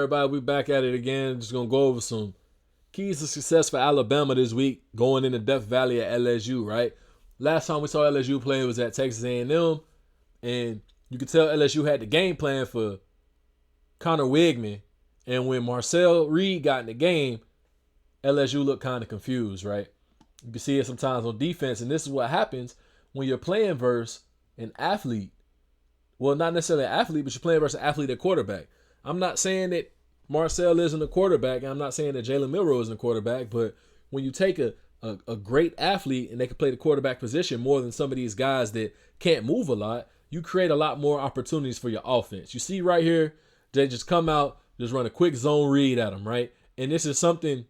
Everybody, we back at it again. Just gonna go over some keys to success for Alabama this week, going into Death Valley at LSU. Right, last time we saw LSU play was at Texas A&M, and you could tell LSU had the game plan for Connor Wigman. And when Marcel Reed got in the game, LSU looked kind of confused. Right, you can see it sometimes on defense, and this is what happens when you're playing versus an athlete. Well, not necessarily an athlete, but you're playing versus an athlete at quarterback. I'm not saying that Marcel isn't a quarterback. I'm not saying that Jalen Milroe isn't a quarterback. But when you take a great athlete and they can play the quarterback position more than some of these guys that can't move a lot, you create a lot more opportunities for your offense. You see right here, they just come out, just run a quick zone read at them, right? And this is something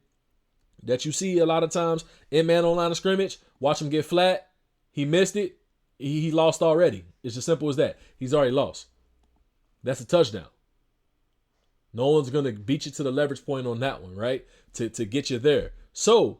that you see a lot of times in man on line of scrimmage. Watch him get flat. He missed it. He lost already. It's as simple as that. He's already lost. That's a touchdown. No one's going to beat you to the leverage point on that one, right? To get you there. So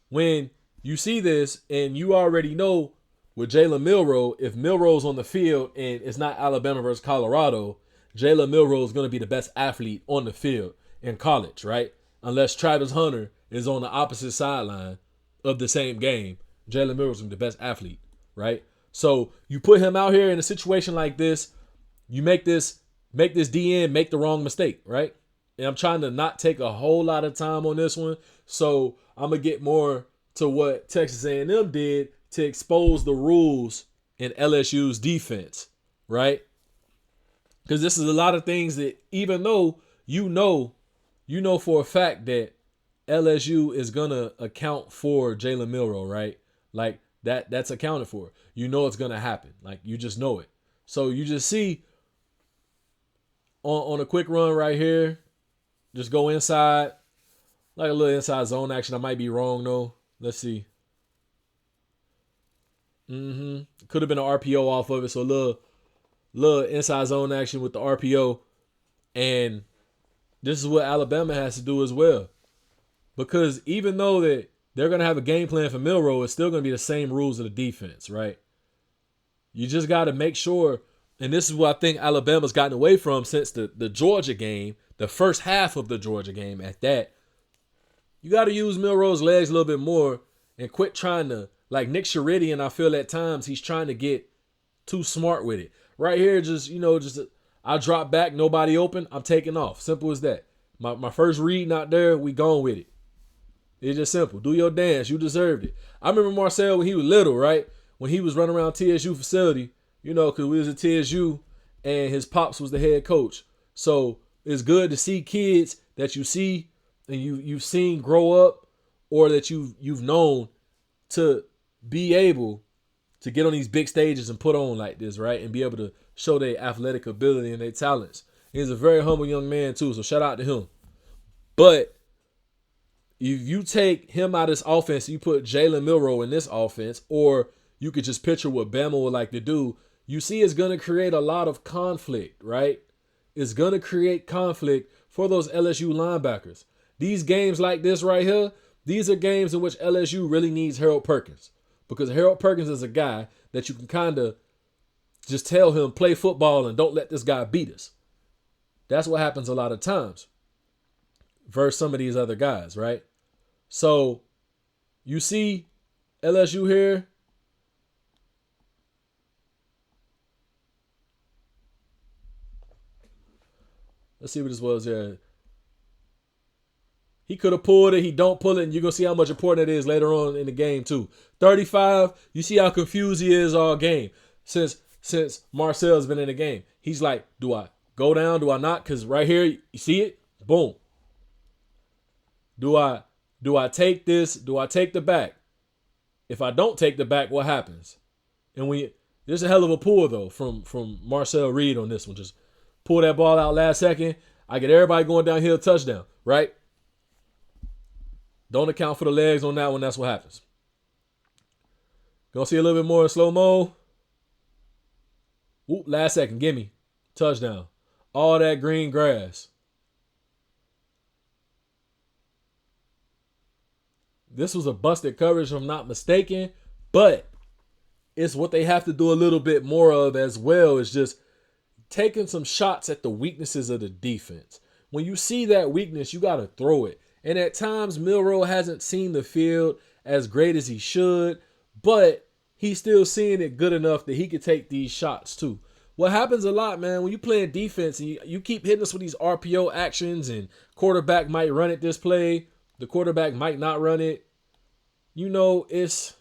when you see this and you already know with Jalen Milroe, if Milroe's on the field and it's not Alabama versus Colorado, Jalen Milroe is going to be the best athlete on the field in college, right? Unless Travis Hunter is on the opposite sideline of the same game, Jalen Milroe is the best athlete, right? So you put him out here in a situation like this, you make this DN make the wrong mistake, right? And I'm trying to not take a whole lot of time on this one, so I'm gonna get more to what Texas A&M did to expose the rules in LSU's defense, right? Because this is a lot of things that even though you know for a fact that LSU is gonna account for Jalen Milroe, right? Like that's accounted for. You know it's gonna happen. Like you just know it. So you just see on a quick run right here, just go inside, like a little inside zone action. I might be wrong though. Let's see. Could have been an RPO off of it, so a little inside zone action with the RPO, and this is what Alabama has to do as well, because even though that they're gonna have a game plan for Milroe, it's still gonna be the same rules of the defense, right? You just got to make sure, and this is what I think Alabama's gotten away from since the Georgia game, the first half of the Georgia game at that. You got to use Milroe's legs a little bit more and quit trying to, like Nick Sheridan, I feel at times he's trying to get too smart with it. Right here, I drop back, nobody open, I'm taking off. Simple as that. My first read not there, we gone with it. It's just simple. Do your dance. You deserved it. I remember Marcel when he was little, right? When he was running around TSU facility, because we was at TSU and his pops was the head coach. So it's good to see kids that you see and you've seen grow up, or that you've known to be able to get on these big stages and put on like this, right? And be able to show their athletic ability and their talents. He's a very humble young man too, so shout out to him. But if you take him out of this offense, you put Jalen Milroe in this offense, or you could just picture what Bama would like to do, you see it's going to create a lot of conflict, right? It's going to create conflict for those LSU linebackers. These games like this right here, these are games in which LSU really needs Harold Perkins, because Harold Perkins is a guy that you can kind of just tell him, play football and don't let this guy beat us. That's what happens a lot of times versus some of these other guys, right? So you see LSU here. Let's see what this was here. He could have pulled it. He don't pull it. And you're going to see how much important it is later on in the game too. 35, you see how confused he is all game. Since Marcel's been in the game. He's like, do I go down? Do I not? Because right here, you see it? Boom. Do I take this? Do I take the back? If I don't take the back, what happens? And there's a hell of a pull though from Marcel Reed on this one. Just pull that ball out last second. I get everybody going downhill, touchdown, right? Don't account for the legs on that one. That's what happens. Gonna see a little bit more in slow-mo. Ooh, last second, gimme. Touchdown. All that green grass. This was a busted coverage, if I'm not mistaken, but it's what they have to do a little bit more of as well, is just taking some shots at the weaknesses of the defense. when you see that weakness, you got to throw it. And at times, Milroe hasn't seen the field as great as he should, but he's still seeing it good enough that he could take these shots too. What happens a lot, man, when you playing defense and you keep hitting us with these RPO actions and quarterback might run it this play, the quarterback might not run it. You know, it's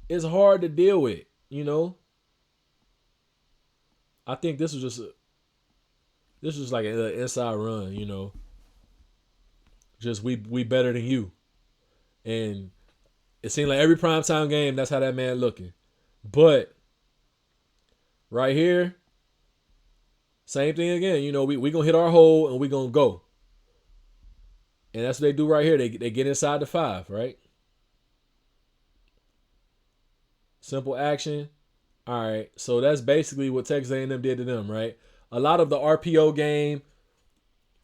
hard to deal with, you know. I think this was like an inside run, you know. Just we better than you. And it seemed like every primetime game, that's how that man looking. But right here, same thing again. You know, we going to hit our hole and we going to go. And that's what they do right here. They get inside the 5, right? Simple action. All right. So that's basically what Texas A&M did to them, right? A lot of the RPO game,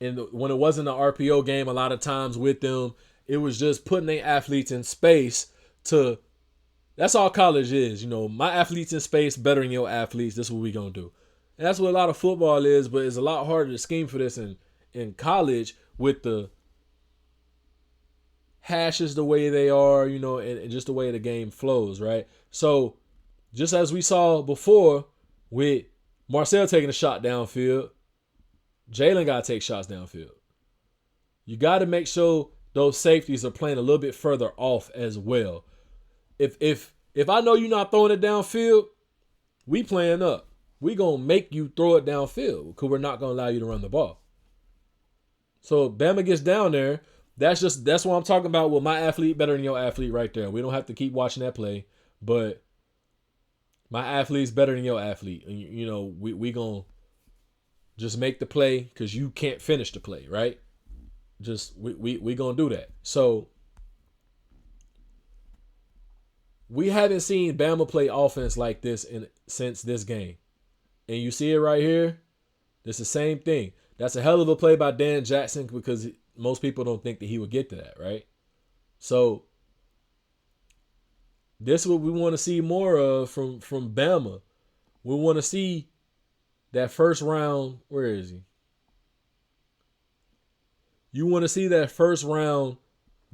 and when it wasn't an RPO game, a lot of times with them, it was just putting their athletes in space to. That's all college is, you know. My athletes in space, better than your athletes. This is what we gonna do, and that's what a lot of football is. But it's a lot harder to scheme for this in college with the hashes the way they are, you know, and just the way the game flows, right? So, just as we saw before with Marcel taking a shot downfield, Jalen got to take shots downfield. You got to make sure those safeties are playing a little bit further off as well. If I know you're not throwing it downfield, we playing up. We going to make you throw it downfield because we're not going to allow you to run the ball. So, Bama gets down there. That's what I'm talking about with my athlete better than your athlete right there. We don't have to keep watching that play, but my athlete's better than your athlete. And, you know, we going to just make the play because you can't finish the play, right? Just we going to do that. So we haven't seen Bama play offense like this since this game. And you see it right here. It's the same thing. That's a hell of a play by Dan Jackson because most people don't think that he would get to that, right? So this is what we want to see more of from Bama. We want to see that first round. Where is he? You want to see that first round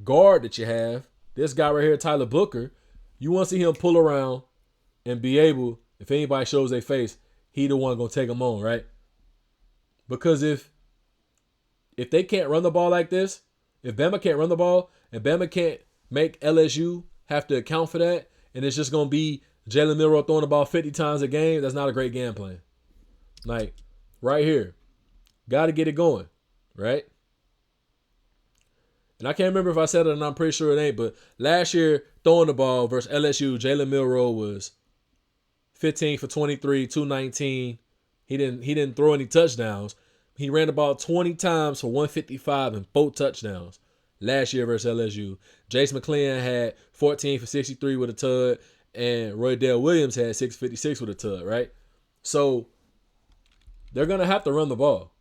guard that you have. This guy right here, Tyler Booker. You want to see him pull around and be able, if anybody shows their face, he the one going to take them on, right? Because if they can't run the ball like this, if Bama can't run the ball and Bama can't make LSU have to account for that, and it's just going to be Jalen Milroe throwing the ball 50 times a game, that's not a great game plan. Like, right here. Got to get it going, right? And I can't remember if I said it and I'm pretty sure it ain't, but last year, throwing the ball versus LSU, Jalen Milroe was 15 for 23, 219. He didn't throw any touchdowns. He ran the ball 20 times for 155 and 4 touchdowns last year versus LSU. Jace McClellan had 14 for 63 with a tud, and Roy Dale Williams had 656 with a tud, right? So they're going to have to run the ball.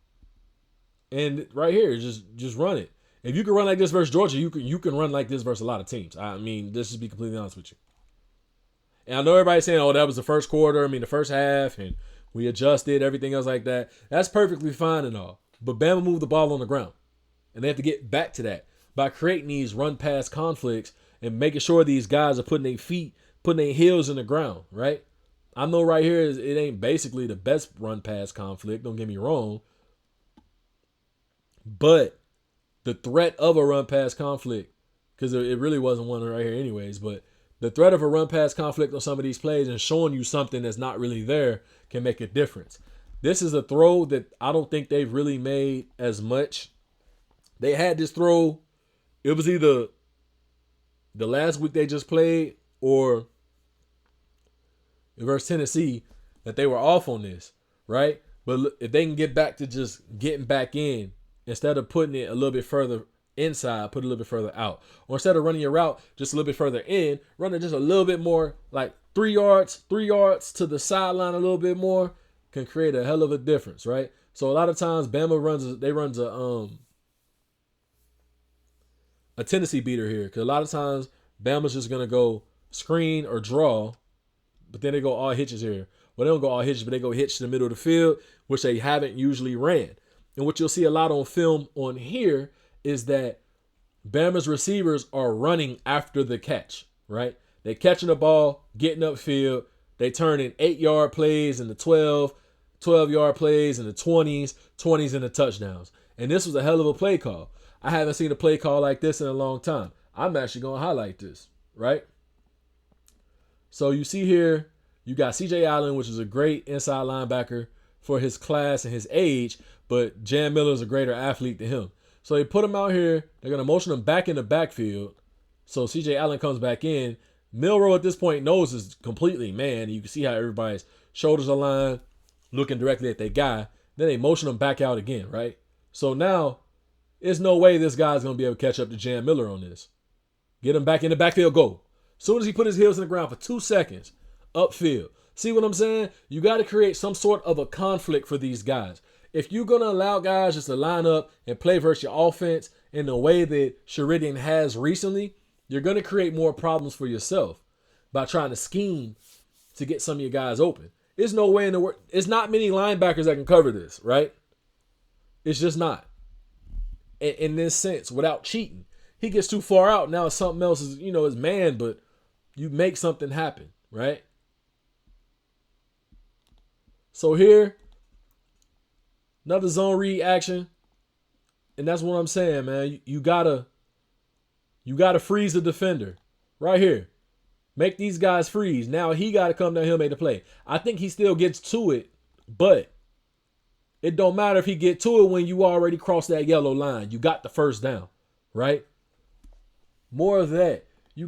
And right here, just run it. If you can run like this versus Georgia, you can run like this versus a lot of teams. I mean, let's just be completely honest with you. And I know everybody's saying, oh, that was the first quarter. I mean, the first half, and we adjusted, everything else like that. That's perfectly fine and all. But Bama moved the ball on the ground. And they have to get back to that by creating these run-pass conflicts and making sure these guys are putting their heels in the ground, right? I know right here it ain't basically the best run-pass conflict, don't get me wrong. But the threat of a run-pass conflict, because it really wasn't one right here anyways, but the threat of a run-pass conflict on some of these plays and showing you something that's not really there can make a difference. This is a throw that I don't think they've really made as much. They had this throw. It was either the last week they just played or versus Tennessee that they were off on this, right? But if they can get back to just getting back in, instead of putting it a little bit further inside, put it a little bit further out. Or instead of running your route just a little bit further in, run it just a little bit more, like 3 yards to the sideline a little bit more, can create a hell of a difference, right? So a lot of times Bama runs a Tennessee beater here, because a lot of times Bama's just going to go screen or draw, but then they go all hitches here. Well, they don't go all hitches, but they go hitch to the middle of the field, which they haven't usually ran. And what you'll see a lot on film on here is that Bama's receivers are running after the catch, right? They're catching the ball, getting upfield. They turn in 8-yard plays into 12-yard plays into 20s into touchdowns. And this was a hell of a play call. I haven't seen a play call like this in a long time. I'm actually going to highlight this, right? So you see here, you got C.J. Allen, which is a great inside linebacker for his class and his age, but Jan Miller is a greater athlete than him. So they put him out here. They're going to motion him back in the backfield. So C.J. Allen comes back in. Milroe at this point knows is completely man. You can see how everybody's shoulders are aligned, looking directly at that guy. Then they motion him back out again, right? So now, there's no way this guy's going to be able to catch up to Jan Miller on this. Get him back in the backfield, go. As soon as he put his heels in the ground for 2 seconds, upfield. See what I'm saying? You got to create some sort of a conflict for these guys. If you're going to allow guys just to line up and play versus your offense in the way that Sheridan has recently, you're going to create more problems for yourself by trying to scheme to get some of your guys open. There's no way in the world. It's not many linebackers that can cover this, right? It's just not. In this sense, without cheating. He gets too far out. Now something else is, is man, but you make something happen, right? So here, another zone read action. And that's what I'm saying, man. You gotta freeze the defender. Right here. Make these guys freeze. Now he gotta come down here and make the play. I think he still gets to it, but it don't matter if he get to it when you already crossed that yellow line. You got the first down, right? More of that. You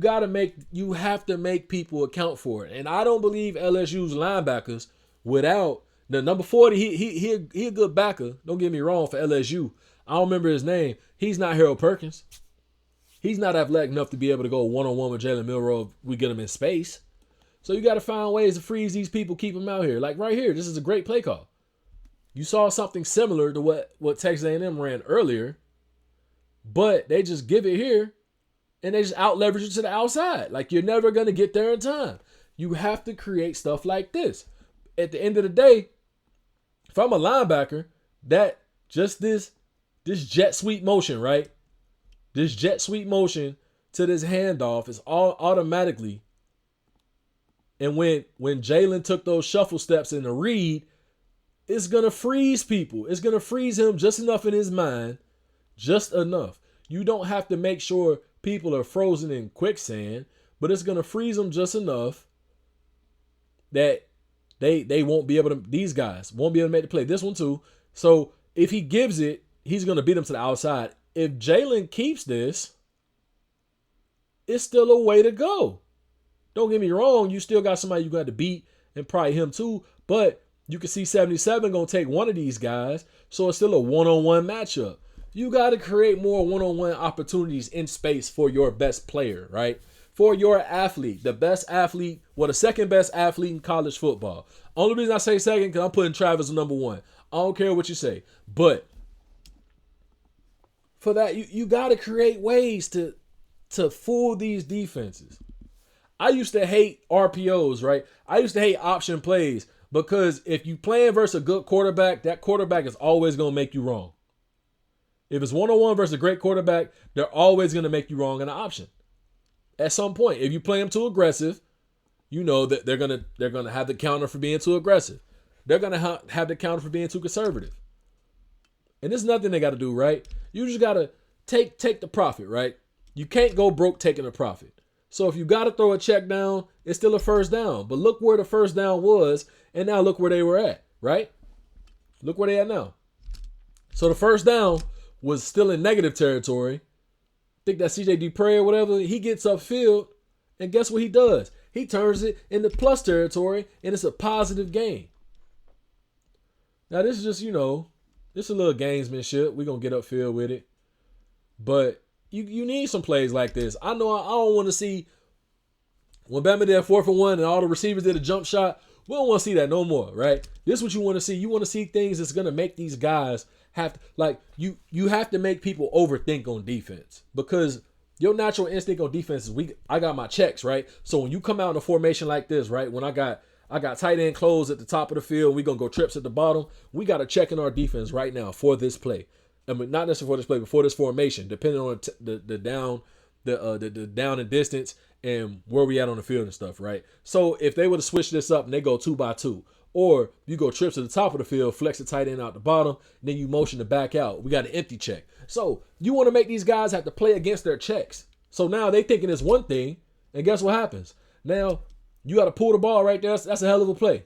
have to make people account for it. And I don't believe LSU's linebackers without the number 40, he a good backer. Don't get me wrong for LSU. I don't remember his name. He's not Harold Perkins. He's not athletic enough to be able to go one-on-one with Jalen Milroe if we get him in space. So you got to find ways to freeze these people, keep them out here. Like right here, this is a great play call. You saw something similar to what Texas A&M ran earlier, but they just give it here, and they just out-leverage it to the outside. Like, you're never going to get there in time. You have to create stuff like this. At the end of the day, if I'm a linebacker, that just this jet sweep motion, right? This jet sweep motion to this handoff is all automatically. And when Jalen took those shuffle steps in the read, it's going to freeze people. It's going to freeze him just enough in his mind. Just enough. You don't have to make sure people are frozen in quicksand, but it's going to freeze them just enough that they won't be able to, these guys won't be able to make the play. This one too. So if he gives it, he's going to beat them to the outside. If Jalen keeps this, it's still a way to go. Don't get me wrong. You still got somebody you got to beat and probably him too, but you can see 77 going to take one of these guys, so it's still a one-on-one matchup. You got to create more one-on-one opportunities in space for your best player, right? For your athlete, the best athlete, the second best athlete in college football. Only reason I say second because I'm putting Travis number one. I don't care what you say. But for that, you got to create ways to fool these defenses. I used to hate RPOs, right? I used to hate option plays. Because if you playing versus a good quarterback, that quarterback is always going to make you wrong. If it's one-on-one versus a great quarterback, they're always going to make you wrong in an option. At some point, if you play them too aggressive, you know that they're gonna have the counter for being too aggressive. They're gonna have the counter for being too conservative. And there's nothing they got to do, right? You just got to take the profit, right? You can't go broke taking the profit. So if you got to throw a check down, it's still a first down. But look where the first down was, and now look where they were at, right? Look where they at now. So the first down was still in negative territory. I think that CJ Dupre or whatever, he gets upfield, and guess what he does? He turns it into plus territory, and it's a positive gain. Now this is just, this is a little gamesmanship. We're going to get upfield with it. But you need some plays like this. I know I don't want to see when Bama did 4th and 1 and all the receivers did a jump shot. We don't want to see that no more, right? This is what you want to see. You want to see things that's going to make these guys have to, like, you have to make people overthink on defense, because your natural instinct on defense is I got my checks, right? So when you come out in a formation like this, right, when I got I got tight end close at the top of the field. We're going to go trips at the bottom. We got to check in our defense right now for this play. I mean, not necessarily for this play, but for this formation, depending on the down, the down and distance and where we at on the field and stuff, right? So if they would have switched this up and they go 2x2, or you go trips to the top of the field, flex the tight end out the bottom, then you motion the back out. We got an empty check. So you want to make these guys have to play against their checks. So now they thinking it's one thing, and guess what happens? Now you got to pull the ball right there. That's a hell of a play.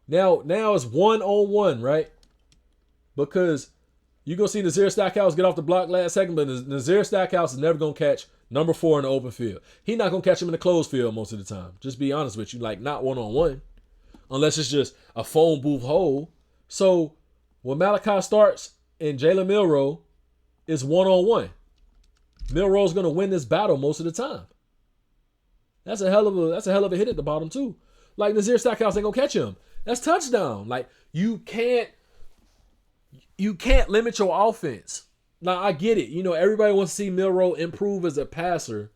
Now it's 1-on-1, right? Because you're going to see Nazir Stackhouse get off the block last second, but Nazir Stackhouse is never going to catch number 4 in the open field. He's not going to catch him in the closed field most of the time. Just be honest with you, like not 1-on-1. Unless it's just a phone booth hole. So when Malachi starts and Jalen Milroe is 1-on-1, Milroe's going to win this battle most of the time. That's a hell of a hit at the bottom too. Like Nazir Stackhouse ain't gonna catch him. That's touchdown. Like you can't limit your offense. Now I get it. You know, everybody wants to see Milroe improve as a passer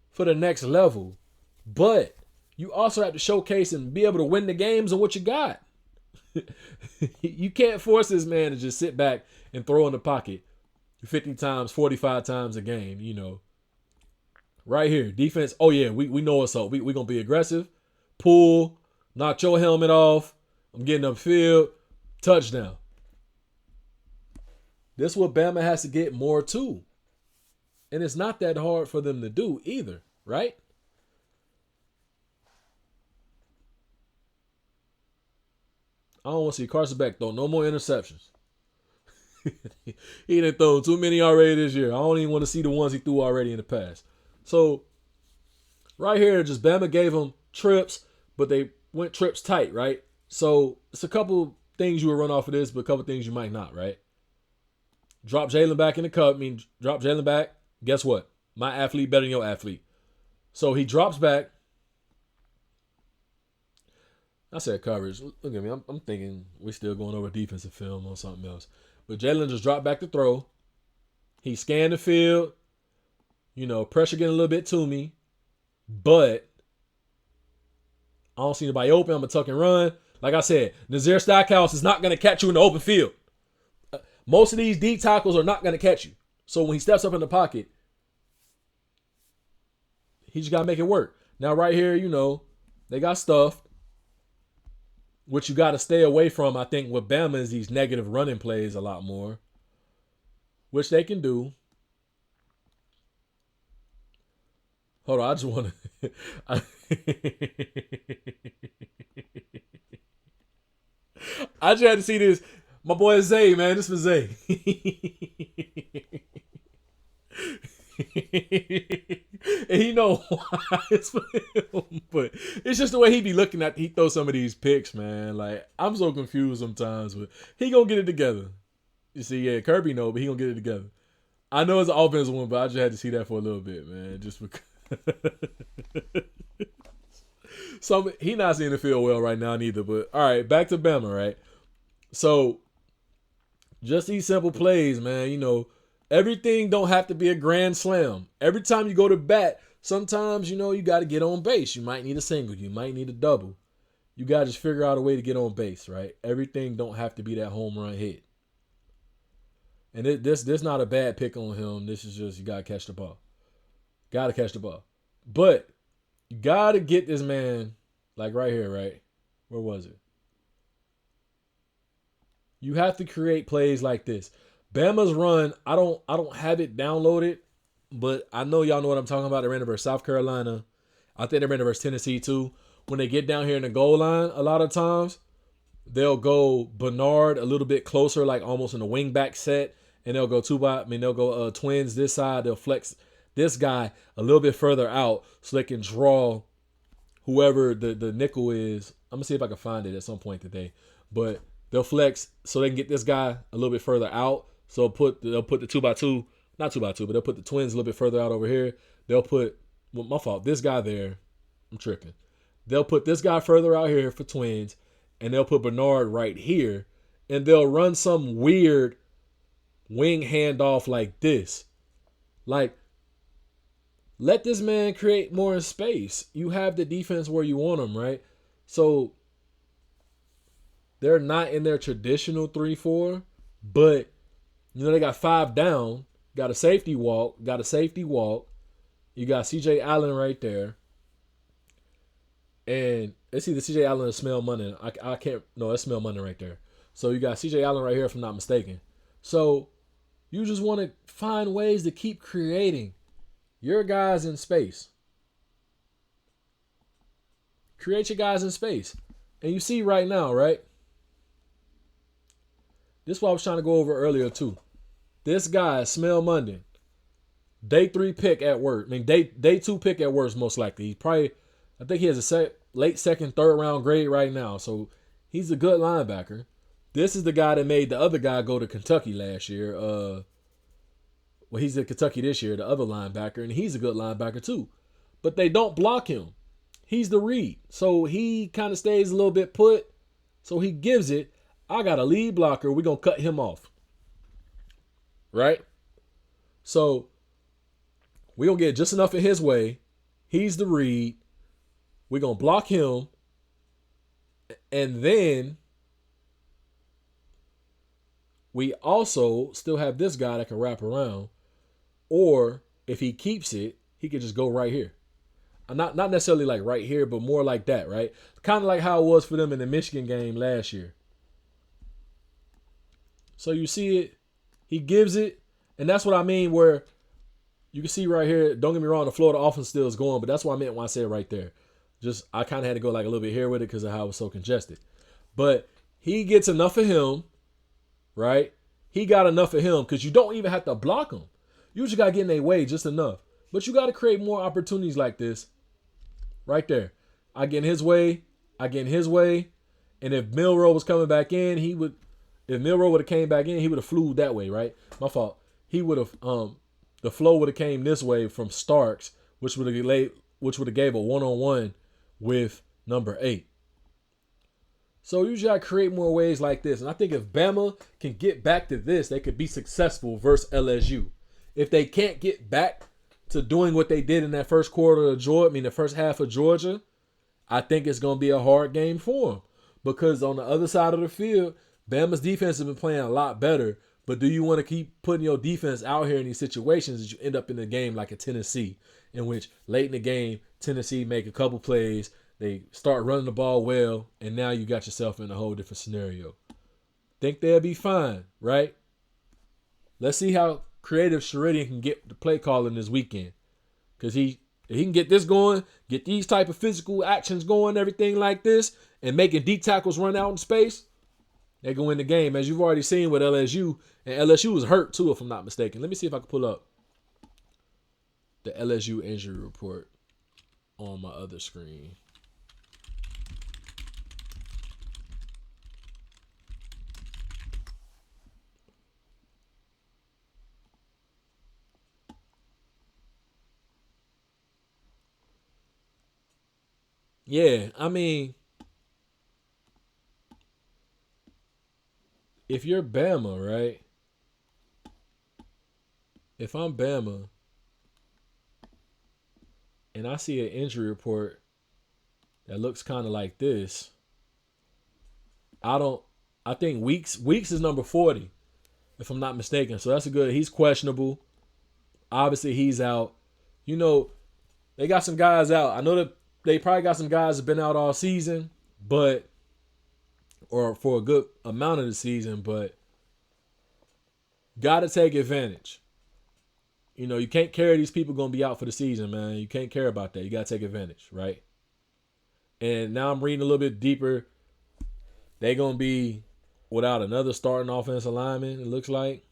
for the next level. But you also have to showcase and be able to win the games on what you got. You can't force this man to just sit back and throw in the pocket 50 times, 45 times a game, you know. Right here, defense. Oh, yeah, we know what's up. We going to be aggressive. Pull, knock your helmet off. I'm getting upfield. Touchdown. This is what Bama has to get more to. And it's not that hard for them to do either, right? I don't want to see Carson Beck throw no more interceptions. He done thrown too many already this year. I don't even want to see the ones he threw already in the past. So, right here, just Bama gave them trips, but they went trips tight, right? So, it's a couple things you would run off of this, but a couple things you might not, right? Drop Jalen back in the cup. Drop Jalen back. Guess what? My athlete better than your athlete. So, he drops back. I said coverage. Look at me. I'm thinking we're still going over defensive film or something else. But Jalen just dropped back to throw. He scanned the field. You know, pressure getting a little bit to me. But I don't see anybody open. I'm going to tuck and run. Like I said, Nazir Stackhouse is not going to catch you in the open field. Most of these deep tackles are not going to catch you. So when he steps up in the pocket, he just got to make it work. Now right here, you know, they got stuffed. What you got to stay away from, I think, with Bama is these negative running plays a lot more, which they can do. Hold on, I just want to. I just had to see this. My boy Zay, man, this was Zay. And he know why it's for him, but it's just the way he be looking at. He throw some of these picks, man. Like I'm so confused sometimes, but he gonna get it together. You see, yeah, Kirby know, but he gonna get it together. I know it's an offensive one, but I just had to see that for a little bit, man. Just because he not seeing the field well right now neither. But all right, back to Bama, right? So just these simple plays, man. You know. Everything don't have to be a grand slam. Every time you go to bat, sometimes, you know, you got to get on base. You might need a single. You might need a double. You got to just figure out a way to get on base, right? Everything don't have to be that home run hit. And this not a bad pick on him. This is just you got to catch the ball. Got to catch the ball. But you got to get this man, like right here, right? Where was it? You have to create plays like this. Bama's run, I don't have it downloaded, but I know y'all know what I'm talking about. They ran versus South Carolina. I think they ran versus Tennessee too. When they get down here in the goal line, a lot of times, they'll go Bernard a little bit closer, like almost in the wing back set, and they'll go they'll go twins this side. They'll flex this guy a little bit further out so they can draw whoever the nickel is. I'm gonna see if I can find it at some point today, but they'll flex so they can get this guy a little bit further out. So they'll put the 2x2, not 2x2, but they'll put the twins a little bit further out over here. They'll put, well, my fault, this guy there. I'm tripping. They'll put this guy further out here for twins, and they'll put Bernard right here, and they'll run some weird wing handoff like this. Like, let this man create more space. You have the defense where you want him, right? So they're not in their traditional 3-4, but they got 5 down, got a safety walk. You got CJ Allen right there. And it's either CJ Allen or Smell Money. I can't. No, it's Smell Money right there. So you got CJ Allen right here, if I'm not mistaken. So you just want to find ways to keep creating your guys in space. Create your guys in space. And you see right now, right? This is what I was trying to go over earlier too. This guy, Smell Monday, day 3 pick at worst. I mean, day 2 pick at worst, most likely. He's probably, I think he has a late second, third round grade right now. So he's a good linebacker. This is the guy that made the other guy go to Kentucky last year. Well, he's at Kentucky this year, the other linebacker, and he's a good linebacker too. But they don't block him. He's the read. So he kind of stays a little bit put. So he gives it. I got a lead blocker. We're going to cut him off. Right? So we're going to get just enough in his way. He's the read. We're going to block him. And then we also still have this guy that can wrap around. Or if he keeps it, he could just go right here. Not necessarily like right here, but more like that, right? Kind of like how it was for them in the Michigan game last year. So you see it, he gives it, and that's what I mean where you can see right here, don't get me wrong, the Florida offense still is going, but that's what I meant when I said right there. Just, I kind of had to go like a little bit here with it because of how it was so congested. But he gets enough of him, right? He got enough of him because you don't even have to block him. You just got to get in their way just enough. But you got to create more opportunities like this. Right there. I get in his way. And if Milroe was coming back in, if Milroe would have came back in, he would have flew that way, right? My fault. He would have, the flow would have came this way from Starks, which would have gave a one-on-one with number 8. So you just got to create more ways like this. And I think if Bama can get back to this, they could be successful versus LSU. If they can't get back to doing what they did in that first quarter of Georgia, the first half of Georgia, I think it's going to be a hard game for them. Because on the other side of the field, Bama's defense has been playing a lot better. But do you want to keep putting your defense out here in these situations that you end up in the game like a Tennessee, in which late in the game, Tennessee make a couple plays, they start running the ball well, and now you got yourself in a whole different scenario. Think they'll be fine, right? Let's see how creative Sheridan can get the play calling this weekend. Because if he can get this going, get these type of physical actions going, everything like this, and making deep tackles run out in space, they go win the game. As you've already seen with LSU, and LSU was hurt too, if I'm not mistaken. Let me see if I can pull up the LSU injury report on my other screen. Yeah, if you're Bama, right? If I'm Bama and I see an injury report that looks kind of like this, I think Weeks is number 40, if I'm not mistaken. So that's he's questionable. Obviously, he's out. They got some guys out. I know that they probably got some guys that have been out all season, or for a good amount of the season, but got to take advantage. You can't carry these people going to be out for the season, man. You can't care about that. You got to take advantage, right? And now I'm reading a little bit deeper. They're going to be without another starting offensive lineman, it looks like.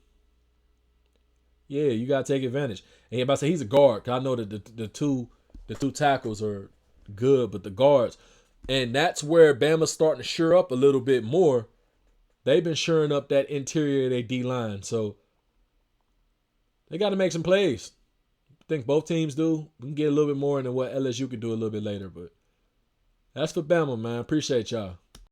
Yeah, you got to take advantage. And about to say he's a guard, because I know that the two tackles are good, but the guards, and that's where Bama's starting to shore up a little bit more. They've been shoring up that interior of their D-line, so they got to make some plays. I think both teams do. We can get a little bit more than what LSU could do a little bit later, but that's for Bama, man. Appreciate y'all.